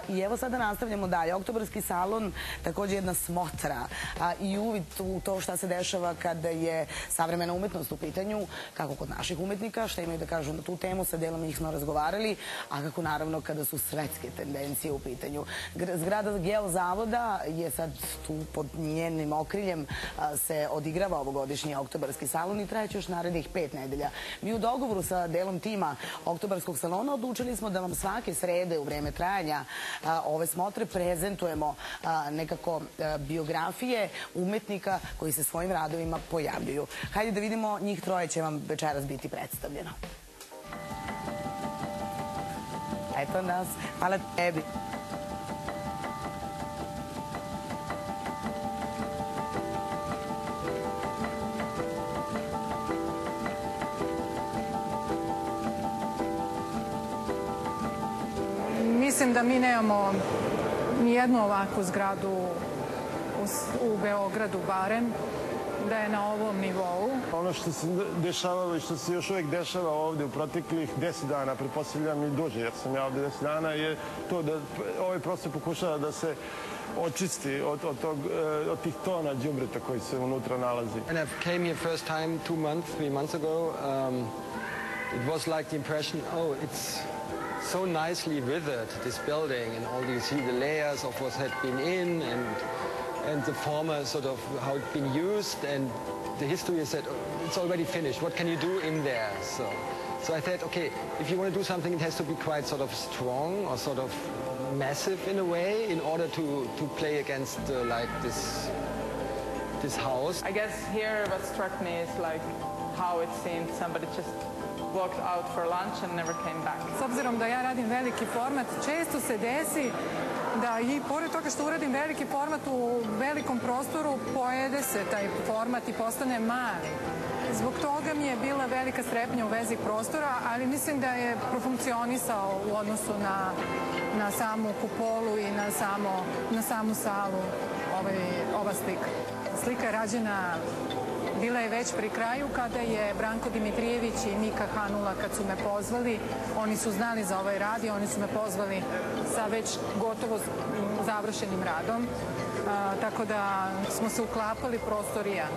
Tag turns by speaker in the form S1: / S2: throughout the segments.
S1: I evo sada nastavljamo dalje. Oktobarski salon, također jedna smotra i uvid u to šta se dešava kada je savremena umetnost u pitanju, kako kod naših umetnika, šta imaju da kažu na tu temu, sa delom njih smo razgovarali, a kako naravno kada su svetske tendencije u pitanju. Zgrada Geozavoda je sad tu pod njenim okriljem se odigrava ovogodišnji oktobarski salon i trajeće još narednih 5 nedelja. Mi u dogovoru sa delom tima Oktobarskog salona odlučili smo da vam svake srede u vreme trajanja ove smotre prezentujemo nekako biografije umetnika koji se svojim radovima pojavljuju. Hajde da vidimo, njih troje će vam večeras biti predstavljeno. Eto nas, hvala tebi.
S2: Mislim da mi nemamo nijednu ovakvu zgradu u Beogradu barem, da je na ovom nivou.
S3: Ono što se dešavalo i što se još uvijek dešava ovdje u proteklih 10 dana, pretpostavljam i duže, jer sam ja ovdje 10 dana, je to da ovaj prostor pokušava da se očisti od tih tona đubreta koji se unutra nalazi.
S4: And I came here first time 3 months ago. It was like the impression, oh, it's so nicely withered, this building, and all you see the layers of what had been in, and the former sort of how it's been used, and the history said, oh, it's already finished. What can you do in there? So I thought, okay, if you want to do something, it has to be quite sort of strong or sort of massive in a way in order to play against like this house.
S5: I guess here what struck me is like how it seemed somebody just walked out for lunch and never came back.
S2: S obzirom da ja radim veliki format, često se desi da i pored toga što uradim veliki format u velikom prostoru, pojede se taj format i postane mali. Zbog toga mi je bila velika strepnja u vezi prostora, ali mislim da je profunkcionisao u odnosu na samu kupolu i na samu salu ova slika. Slika je rađena, bila je već pri kraju kada je Branko Dimitrijević i Mika Hanula, kad su me pozvali, oni su znali za ovaj rad i oni su me pozvali sa već gotovo završenim radom, tako da smo se uklapali prostor i ja.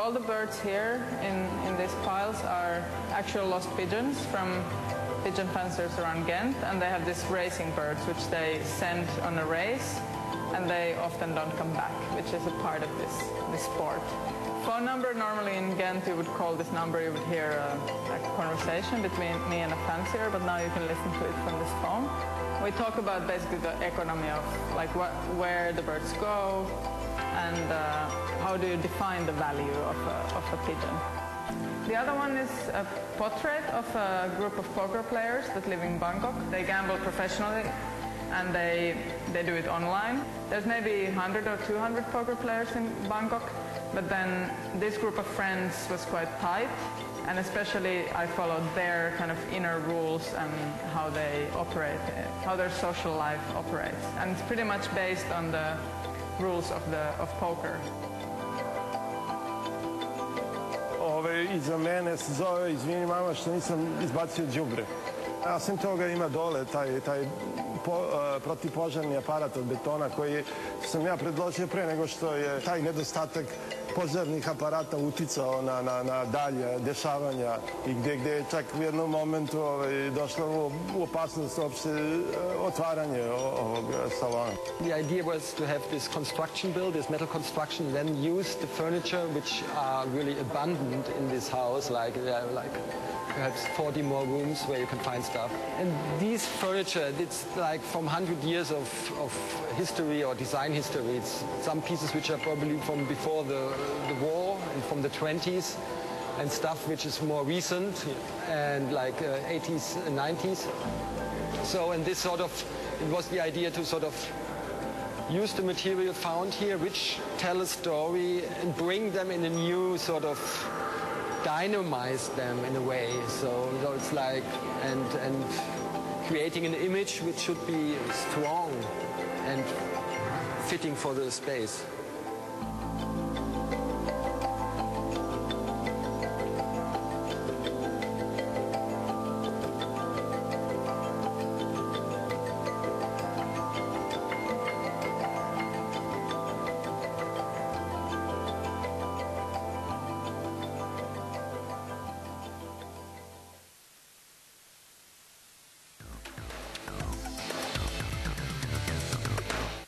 S5: All the birds here in these piles are actual lost pigeons from pigeon fanciers around Ghent, and they have these racing birds which they send on a race, and they often don't come back, which is a part of this sport. Phone number, normally in Ghent you would call this number, you would hear a conversation between me and a fancier, but now you can listen to it from this phone. We talk about basically the economy of like where the birds go and how do you define the value of a pigeon. The other one is a portrait of a group of poker players that live in Bangkok. They gamble professionally and they do it online. There's maybe 100 or 200 poker players in Bangkok, but then this group of friends was quite tight, and especially I followed their kind of inner rules and how they operate, how their social life operates. And it's pretty much based on the rules of poker.
S3: Iza mene se zove, izvini mama što nisam izbacio đubre. A sem toga ima dole taj protivpožarni aparat od betona koji sam ja predložio pre nego što je taj nedostatak požarnih aparata uticao na dalje dešavanja i gdje je čak u jednom momentu došlo u opasnost uopšte otvaranje ovog salona.
S4: The idea was to have this construction build, this metal construction, then use the furniture which are really abundant in this house, like perhaps 40 more rooms where you can find stuff. And these furniture, it's like from 100 years of history or design history. It's some pieces which are probably from before the war and from the 20s, and stuff which is more recent and like 80s and 90s. So, and this sort of, it was the idea to sort of use the material found here, which tell a story and bring them in a new sort of dynamize them in a way, so it's like and creating an image which should be strong and fitting for the space.